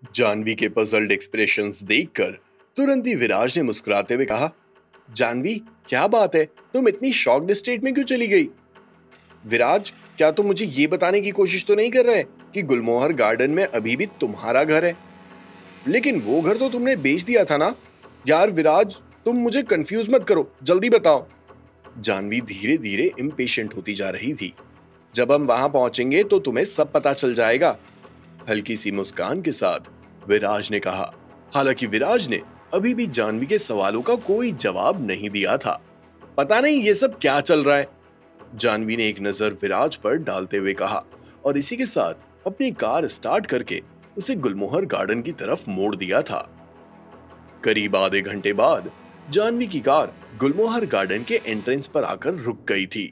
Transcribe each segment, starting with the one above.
जानवी के puzzled expressions देखकर तुरंत ही विराज ने मुस्कुराते हुए कहा, जानवी, क्या बात है, तुम इतनी शॉक्ड स्टेट में क्यों चली गई? विराज, क्या तुम मुझे ये बताने की कोशिश तो नहीं कर रहे कि गुलमोहर गार्डन में अभी भी तुम्हारा घर है? लेकिन वो घर तो तुमने बेच दिया था ना? यार विराज, तुम मुझे कंफ्यूज मत करो, जल्दी बताओ। जानवी धीरे धीरे इम्पेशेंट होती जा रही थी। जब हम वहां पहुंचेंगे तो तुम्हें सब पता चल जाएगा, हल्की सी मुस्कान के साथ विराज ने कहा। हालांकि विराज ने अभी भी जानवी के सवालों का कोई जवाब नहीं दिया था। पता नहीं ये सब क्या चल रहा है, जानवी ने एक नजर विराज पर डालते हुए कहा, और इसी के साथ अपनी कार स्टार्ट करके उसे गुलमोहर गार्डन की तरफ मोड़ दिया था। करीब आधे घंटे बाद जानवी की कार गुलमोहर गार्डन के एंट्रेंस पर आकर रुक गई थी।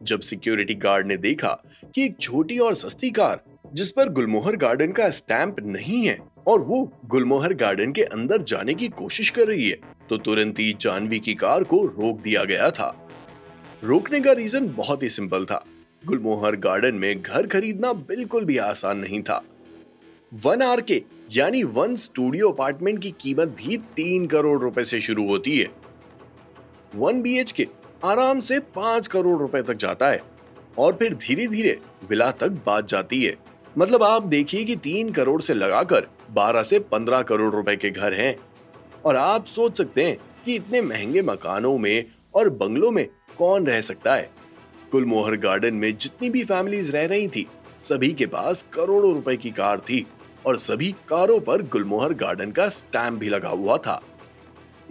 जब सिक्योरिटी गार्ड ने देखा कि एक छोटी और सस्ती कार जिस पर गुलमोहर गार्डन का स्टैंप नहीं है और वो गुलमोहर गार्डन के अंदर जाने की कोशिश कर रही है, तो तुरंत ही जानवी की कार को रोक दिया गया था। रोकने का रीजन बहुत ही सिंपल था। गुलमोहर गार्डन में घर खरीदना बिल्कुल भी आसान नहीं था। 1 आर के यानी 1 स्टूडियो अपार्टमेंट की कीमत भी 3 करोड़ रुपए से शुरू होती है। 1 BHK आराम से 5 करोड़ रुपए तक जाता है और फिर धीरे धीरे विला तक बात जाती है। मतलब आप देखिए कि 3 करोड़ से लगाकर 12 से 15 करोड़ रुपए के घर हैं। और आप सोच सकते हैं कि इतने महंगे मकानों में और बंगलों में कौन रह सकता है। गुलमोहर गार्डन में जितनी भी फैमिलीज रह रही थी, सभी के पास करोड़ों रुपए की कार थी और सभी कारों पर गुलमोहर गार्डन का स्टैम्प भी लगा हुआ था।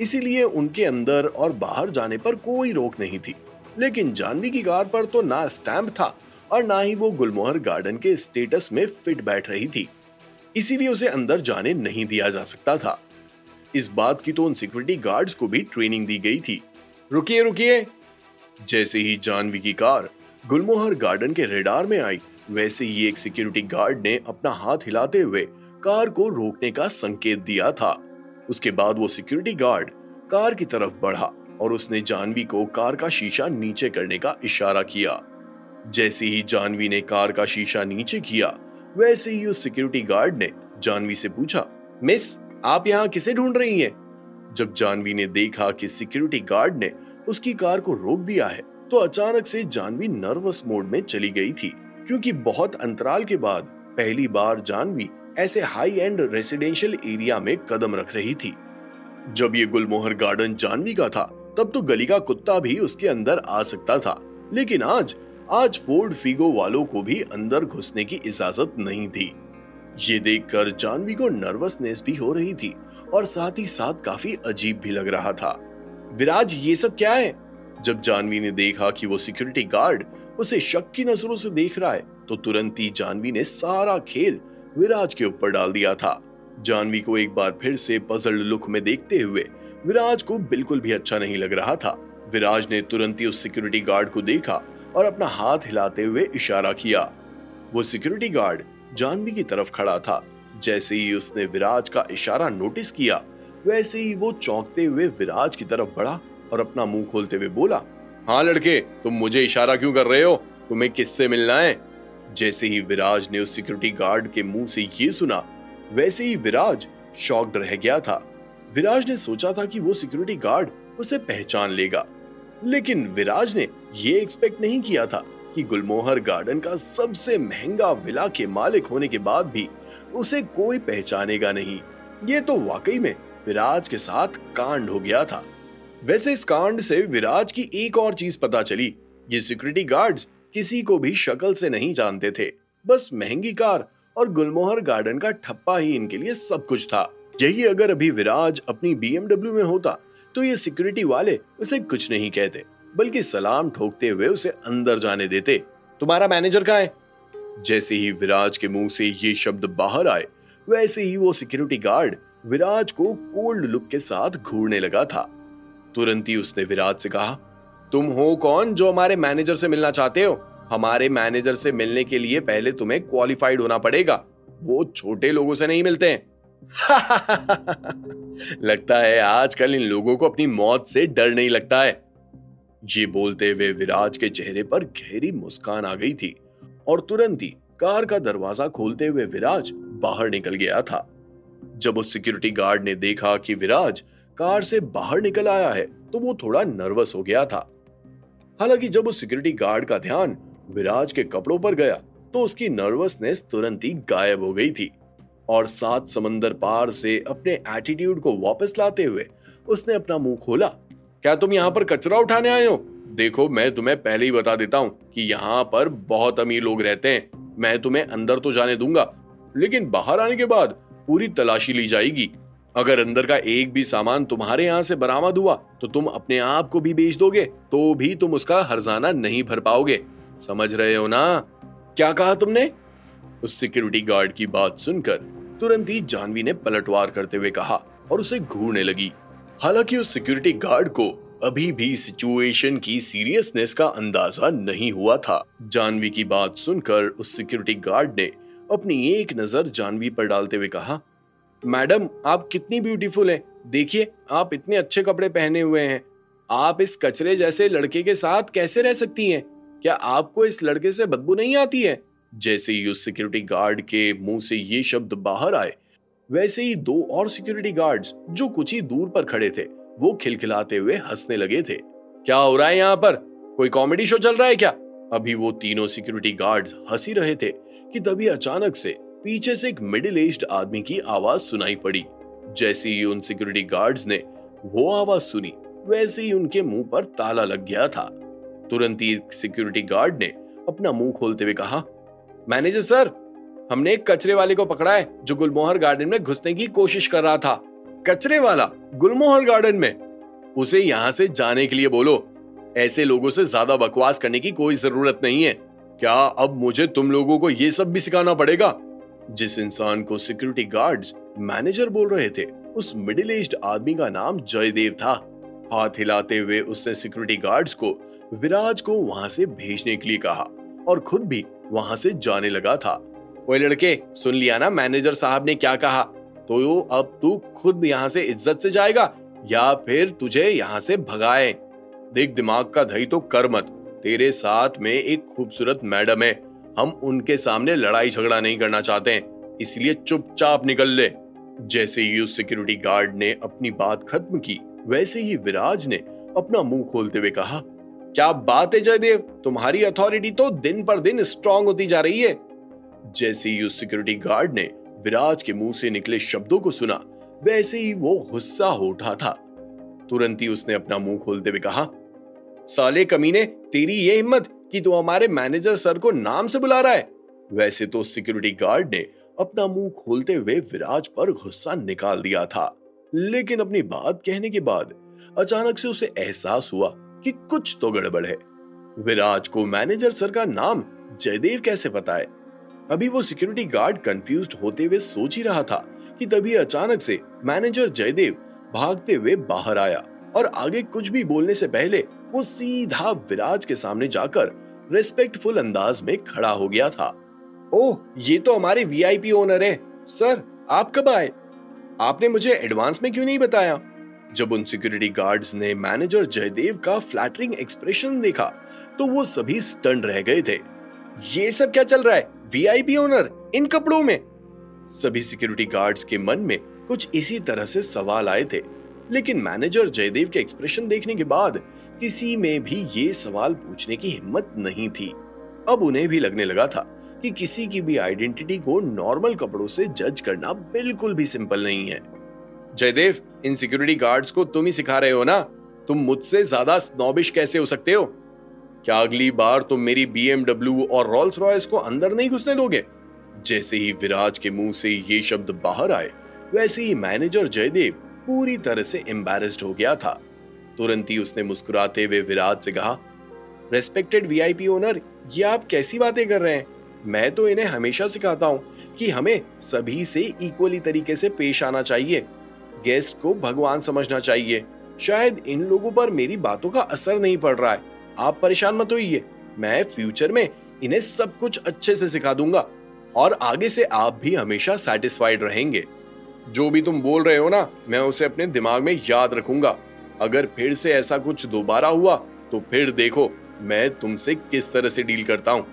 इसीलिए उनके अंदर और बाहर जाने पर कोई रोक नहीं थी। लेकिन जानवी की कार पर तो ना स्टैम्प था और ना ही वो गुलमोहर गार्डन के स्टेटस में फिट बैठ रही थी। इसीलिए उसे अंदर जाने नहीं दिया जा सकता था। इस बात की तो उन सिक्योरिटी गार्ड्स को भी ट्रेनिंग दी गई थी। रुकिए रुकिए, जैसे ही जानवी की कार गुलमोहर गार्डन के रेडार में आई, वैसे ही एक सिक्योरिटी गार्ड ने अपना हाथ हिलाते हुए कार को रोकने का संकेत दिया था। उसके बाद वो सिक्योरिटी गार्ड कार की तरफ बढ़ा और उसने जानवी को कार का शीशा नीचे करने का इशारा किया। जैसे ही जानवी ने कार का शीशा नीचे किया, वैसे ही उस सिक्योरिटी गार्ड ने जानवी से पूछा, मिस, आप यहाँ किसे ढूंढ रही हैं? जब जानवी ने देखा कि सिक्योरिटी गार्ड ने उसकी कार को रोक दिया है, तो अचानक से जानवी नर्वस मोड में चली गई थी, क्योंकि बहुत अंतराल के बाद पहली बार जानवी ऐसे हाई एंड रेसिडेंशियल एरिया में कदम रख रही थी। जब ये गुलमोहर गार्डन जानवी का था, तब तो गली का कुत्ता भी उसके अंदर आ सकता था। लेकिन आज आज फोर्ड फीगो वालों को भी अंदर घुसने की इजाजत नहीं थी। ये देखकर जानवी को नर्वसनेस भी हो रही थी और साथ ही साथ काफी अजीब भी लग रहा था। विराज, ये सब क्या है? जब जानवी ने देखा कि वो सिक्योरिटी गार्ड उसे शक की नजरों से देख रहा है, तो तुरंत ही जानवी ने सारा खेल विराज के ऊपर डाल दिया था। जानवी को एक बार फिर से पजल्ड लुक में देखते हुए विराज को बिल्कुल भी अच्छा नहीं लग रहा था। विराज ने तुरंत ही उस सिक्योरिटी गार्ड को देखा और अपना हाथ हिलाते हुए इशारा किया। वो सिक्योरिटी गार्ड जानवी की तरफ खड़ा था। जैसे ही उसने विराज का इशारा नोटिस किया, वैसे ही वो चौंकते हुए विराज की तरफ बढ़ा और अपना मुंह खोलते हुए बोला, हाँ लड़के, तुम मुझे इशारा क्यों कर रहे हो? तुम्हें किससे मिलना है? जैसे ही विराज ने उस सिक्योरिटी गार्ड के मुंह से ये सुना, वैसे ही विराज शॉक्ड रह गया था। विराज ने सोचा था कि वो सिक्योरिटी गार्ड उसे पहचान लेगा, लेकिन विराज ने ये एक्सपेक्ट नहीं किया था कि गुलमोहर गार्डन का सबसे महंगा विला के मालिक होने के बाद भी उसे कोई पहचानेगा नहीं। ये तो वाकई में विराज के साथ कांड हो गया था। वैसे इस कांड से विराज की एक और चीज पता चली। ये सिक्योरिटी गार्ड्स किसी को भी शक्ल से नहीं जानते थे। बस महंगी कार और गुलमोहर गार्डन का ठप्पा ही इनके लिए सब कुछ था। यही अगर अभी विराज अपनी BMW में होता, तो ये सिक्योरिटी वाले उसे कुछ नहीं कहते, बल्कि सलाम ठोकते हुए उसे अंदर जाने देते। तुम्हारा मैनेजर कहाँ है? जैसे ही विराज के मुंह से ये शब्द बाहर आए, वैसे ही वो सिक्योरिटी गार्ड विराज को कोल्ड लुक के साथ घूरने लगा था। तुरंत ही उसने विराज से कहा, तुम हो कौन जो हमारे मैनेजर से मिलना चाहते हो? हमारे मैनेजर से मिलने के लिए पहले तुम्हें क्वालिफाइड होना पड़ेगा। वो छोटे लोगों से नहीं मिलते हैं। लगता है आजकल इन लोगों को अपनी मौत से डर नहीं लगता है। ये बोलते हुए विराज के चेहरे पर गहरी मुस्कान आ गई थी और तुरंत ही कार का दरवाजा खोलते हुए विराज बाहर निकल गया था। जब उस सिक्योरिटी गार्ड ने देखा कि विराज कार से बाहर निकल आया है तो वो थोड़ा नर्वस हो गया था। हालांकि जब उस सिक्योरिटी गार्ड का ध्यान विराज के कपड़ों पर गया तो उसकी नर्वसनेस तुरंत ही गायब हो गई थी और 7 समंदर पार से अपने एटीट्यूड को वापस लाते हुए उसने अपना मुंह खोला। क्या तुम यहाँ पर कचरा उठाने आए हो? देखो, मैं तुम्हें पहले ही बता देता हूँ कि यहाँ पर बहुत अमीर लोग रहते हैं। मैं तुम्हें अंदर तो जाने दूंगा, लेकिन बाहर आने के बाद पूरी तलाशी ली जाएगी। अगर अंदर का एक भी सामान तुम्हारे यहाँ से बरामद हुआ तो तुम अपने आप को भी बेच दोगे तो भी तुम उसका हर्जाना नहीं भर पाओगे। समझ रहे हो ना? क्या कहा तुमने? उस सिक्योरिटी गार्ड की बात सुनकर तुरंत ही जानवी ने पलटवार करते हुए कहा और उसे घूरने लगी। हालांकि उस सिक्योरिटी गार्ड को अभी भी सिचुएशन की सीरियसनेस का अंदाजा नहीं हुआ था। जानवी की बात सुनकर उस सिक्योरिटी गार्ड ने अपनी एक नजर जानवी पर डालते हुए कहा, मैडम, आप कितनी ब्यूटीफुल हैं। देखिए, आप इतने अच्छे कपड़े पहने हुए हैं। आप इस कचरे जैसे लड़के के साथ कैसे रह सकती हैं? क्या आपको इस लड़के से बदबू नहीं आती है? जैसे ही उस सिक्योरिटी गार्ड के मुंह से ये शब्द बाहर आए, वैसे ही 2 और सिक्योरिटी गार्ड्स जो कुछ ही दूर पर खड़े थे वो खिलखिलाते हुए हंसने लगे थे। क्या हो रहा है यहाँ पर? कोई कॉमेडी शो चल रहा है क्या? अभी वो तीनों सिक्योरिटी गार्ड्स हंस ही रहे थे कि तभी अचानक से पीछे से एक मिडिल एज्ड आदमी की आवाज सुनाई पड़ी। जैसे ही उन सिक्योरिटी गार्ड्स ने वो आवाज सुनी, वैसे ही उनके मुंह पर ताला लग गया था। तुरंत ही सिक्योरिटी गार्ड ने अपना मुंह खोलते हुए कहा, मैनेजर सर, हमने एक कचरे वाले को पकड़ा है जो गुलमोहर गार्डन में घुसने की कोशिश कर रहा था। कचरे वाला गुलमोहर गार्डन में? उसे यहाँ से जाने के लिए बोलो। ऐसे लोगों से ज्यादा बकवास करने की कोई जरूरत नहीं है। क्या अब मुझे तुम लोगों को ये सब भी सिखाना पड़ेगा? जिस इंसान को सिक्योरिटी गार्ड्स मैनेजर बोल रहे थे, उस मिडिल एज्ड आदमी का नाम जयदेव था। हाथ हिलाते हुए उसने सिक्योरिटी गार्ड्स को विराज को वहां से भेजने के लिए कहा और खुद भी वहां से जाने लगा था। ओए लड़के, सुन लिया ना मैनेजर साहब ने क्या कहा? तो अब तू खुद यहाँ से इज्जत से जाएगा या फिर तुझे यहाँ से भगाए? देख, दिमाग का दही तो कर मत। तेरे साथ में एक खूबसूरत मैडम है। हम उनके सामने लड़ाई झगड़ा नहीं करना चाहते हैं, इसलिए चुपचाप निकल ले। जैसे ही उस सिक्योरिटी गार्ड ने अपनी बात खत्म की, वैसे ही विराज ने अपना मुंह खोलते हुए कहा, क्या बात है जयदेव, तुम्हारी अथॉरिटी तो दिन पर दिन स्ट्रांग होती जा रही है। जैसे ही उस सिक्योरिटी गार्ड ने विराज के मुंह से निकले शब्दों को सुना, वैसे ही वो गुस्सा हो उठा था। तुरंत ही उसने अपना मुंह खोलते हुए कहा, साले कमीने, तेरी ये हिम्मत कि तू हमारे मैनेजर सर को नाम से बुला रहा है? वैसे तो सिक्योरिटी गार्ड ने अपना मुंह खोलते हुए विराज पर गुस्सा निकाल दिया था, लेकिन अपनी बात कहने के बाद अचानक से उसे एहसास हुआ कि कुछ तो गड़बड़ है। विराज को मैनेजर सर का नाम जयदेव कैसे पता है? अभी वो सिक्योरिटी गार्ड कंफ्यूज्ड होते हुए सोच ही रहा था कि तभी अचानक से मैनेजर जयदेव भागते हुए बाहर आया और आगे कुछ भी बोलने से पहले वो सीधा विराज के सामने जाकर रिस्पेक्टफुल अंदाज में खड़ा हो गया था। ओह, ये तो हमारे वीआईपी ओनर हैं। सर, आप कब आए? आपने मुझे एडवांस में क्यों नहीं बताया? जब उन सिक्योरिटी गार्ड्स ने मैनेजर जयदेव का फ्लैटरिंग एक्सप्रेशन देखा तो वो सभी स्टन रह गए थे। ये सब क्या चल रहा है? वीआईपी ओनर इन कपड़ों में? सभी सिक्योरिटी गार्ड्स के मन में कुछ इसी तरह से सवाल आए थे, लेकिन मैनेजर जयदेव के एक्सप्रेशन देखने के बाद किसी में भी ये सवाल पूछने की हिम्मत नहीं थी। अब उन्हें भी लगने लगा था कि किसी की भी आइडेंटिटी को नॉर्मल कपड़ों से जज करना बिल्कुल भी सिंपल नहीं है। जयदेव, इन सिक्योरिटी गार्ड्स को तुम ही सिखा रहे हो ना? तुम मुझसे ज्यादा स्नॉबिश कैसे हो सकते हो? क्या अगली बार तुम मेरी BMW और रोल्स रॉयस को अंदर नहीं घुसने दोगे? जैसे ही विराज के मुंह से ये शब्द बाहर आए, वैसे ही मैनेजर जयदेव पूरी तरह से एम्बैरेस्ड हो गया था। तुरंत ही उसने मुस्कुराते हुए विराज से कहा, रेस्पेक्टेड वीआईपी ओनर, ये आप कैसी बातें कर रहे हैं? मैं तो इन्हें हमेशा सिखाता हूँ कि हमें सभी से इक्वली तरीके से पेश आना चाहिए। गेस्ट को भगवान समझना चाहिए। शायद इन लोगों पर मेरी बातों का असर नहीं पड़ रहा है। आप परेशान मत होइए, मैं फ्यूचर में इन्हें सब कुछ अच्छे से सिखा दूंगा और आगे से आप भी हमेशा सेटिस्फाइड रहेंगे। जो भी तुम बोल रहे हो ना, मैं उसे अपने दिमाग में याद रखूंगा। अगर फिर से ऐसा कुछ दोबारा हुआ तो फिर देखो मैं तुमसे किस तरह से डील करता हूँ।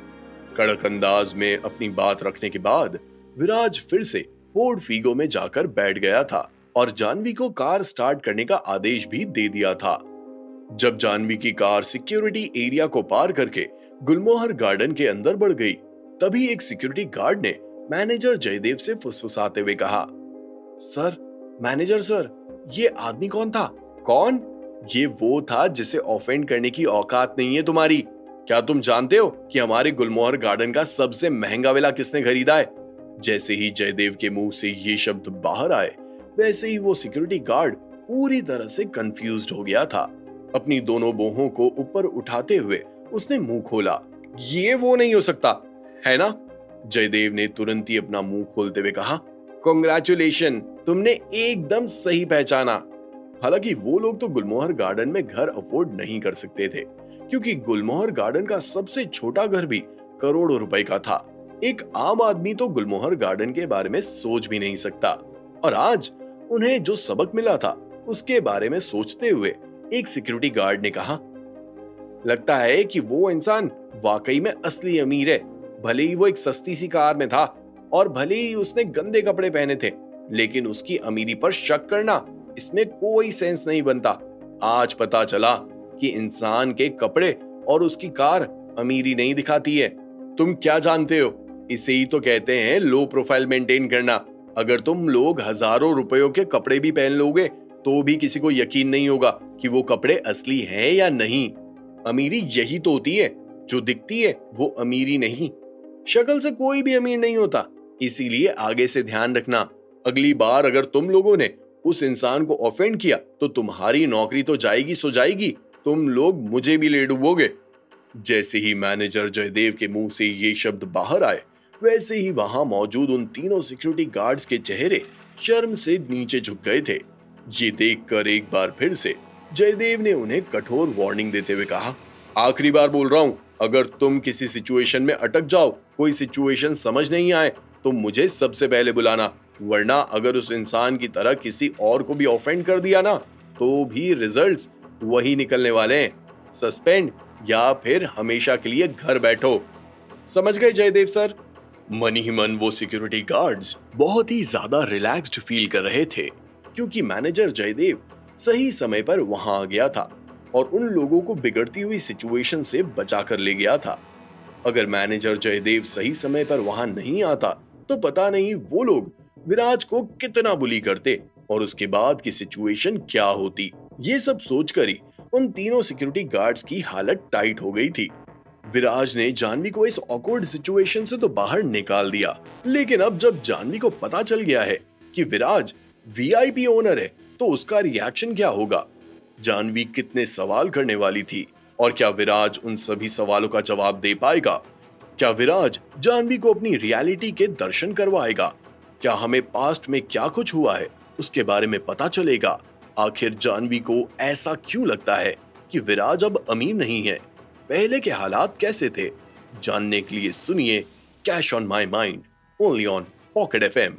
कड़क अंदाज में अपनी बात रखने के बाद विराज फिर से फोर्ड फीगो में जाकर बैठ गया था और जानवी को कार स्टार्ट करने का आदेश भी दे दिया था। जब जानवी की कार सिक्योरिटी एरिया को पार करके गुलमोहर गार्डन के अंदर बढ़ गई, तभी एक सिक्योरिटी गार्ड ने मैनेजर जयदेव से फुसफुसाते हुए कहा, सर, मैनेजर सर, ये आदमी कौन था? कौन? ये वो था जिसे ऑफेंड करने की औकात नहीं है तुम्हारी। क्या तुम जानते हो कि हमारे गुलमोहर गार्डन का सबसे महंगा विला किसने खरीदा है? जैसे ही जयदेव के मुंह से ये शब्द बाहर आए, वैसे ही वो सिक्योरिटी गार्ड पूरी तरह से कंफ्यूज्ड हो गया था। अपनी दोनों बाहों को ऊपर उठाते हुए उसने मुंह खोला। ये वो नहीं हो सकता, है ना? जयदेव ने तुरंत ही अपना मुंह खोलते हुए कहा, कांग्रेचुलेशन, तुमने एकदम सही पहचाना। हालांकि वो लोग तो गुलमोहर गार्डन में घर अफोर्ड नहीं कर सकते थे, क्योंकि गुलमोहर गार्डन का सबसे छोटा घर भी करोड़ों रुपए का था। एक आम आदमी तो गुलमोहर गार्डन के बारे में सोच भी नहीं सकता। और आज उन्हें जो सबक मिला था उसके बारे में सोचते हुए एक सिक्योरिटी गार्ड ने कहा, लगता है कि वो इंसान वाकई में असली अमीर है। भले ही वो एक सस्ती सी कार में था और भले ही उसने गंदे कपड़े पहने थे, लेकिन उसकी अमीरी पर शक करना, इसमें कोई सेंस नहीं बनता। आज पता चला कि इंसान के कपड़े और उसकी कार अमीरी नहीं दिखाती है। तुम क्या जानते हो? इसे ही तो कहते हैं लो प्रोफाइल मेंटेन करना। अगर तुम लोग हजारों रुपयों के कपड़े भी पहन लोगे तो भी किसी को यकीन नहीं होगा कि वो कपड़े असली हैं या नहीं। अमीरी यही तो होती है, जो दिखती है वो अमीरी नहीं। शक्ल से कोई भी अमीर नहीं होता। इसीलिए आगे से ध्यान रखना, अगली बार अगर तुम लोगों ने उस इंसान को ऑफेंड किया तो तुम्हारी नौकरी तो जाएगी सो जाएगी, तुम लोग मुझे भी ले डूबोगे। जैसे ही मैनेजर जयदेव के मुंह से ये शब्द बाहर आए, वैसे ही वहां मौजूद उन तीनों सिक्योरिटी गार्ड्स के चेहरे शर्म से नीचे झुक गए थे। ये देखकर एक बार फिर से जयदेव ने उन्हें कठोर वार्निंग देते हुए कहा, आखिरी बार बोल रहा हूं, अगर तुम किसी सिचुएशन में अटक जाओ, कोई सिचुएशन समझ नहीं आए, तो मुझे सबसे पहले बुलाना, वरना अगर उस इंसान की तरह किसी और को भी ऑफेंड कर दिया ना, तो भी रिजल्ट्स वही निकलने वाले हैं, सस्पेंड या फिर हमेशा के लिए घर बैठो। समझ गए जयदेव सर? मन ही मन वो सिक्योरिटी गार्ड्स बहुत ही ज्यादा रिलैक्स्ड फील कर रहे थे, क्योंकि मैनेजर जयदेव सही समय पर वहां आ गया था और उन लोगों को बिगड़ती हुई सिचुएशन से बचा कर ले गया था। अगर मैनेजर जयदेव सही समय पर वहां नहीं आता तो पता नहीं वो लोग विराज को कितना बुली करते और उसके बाद की सिचुएशन क्या होती। ये सब सोचकर ही उन तीनों सिक्योरिटी गार्ड्स की हालत टाइट हो गई थी। विराज ने जानवी को इस ऑकवर्ड सिचुएशन से तो बाहर निकाल दिया, लेकिन अब जब जानवी को पता चल गया है कि विराज वीआईपी ओनर है, तो उसका रिएक्शन क्या होगा? जानवी कितने सवाल करने वाली थी और क्या विराज उन सभी सवालों का जवाब दे पाएगा? क्या विराज जानवी को अपनी रियलिटी के दर्शन करवाएगा? क्या हमें पास्ट में क्या कुछ हुआ है उसके बारे में पता चलेगा? आखिर जानवी को ऐसा क्यों लगता है कि विराज अब अमीर नहीं है? पहले के हालात कैसे थे? जानने के लिए सुनिए cash on my mind, only on pocket FM.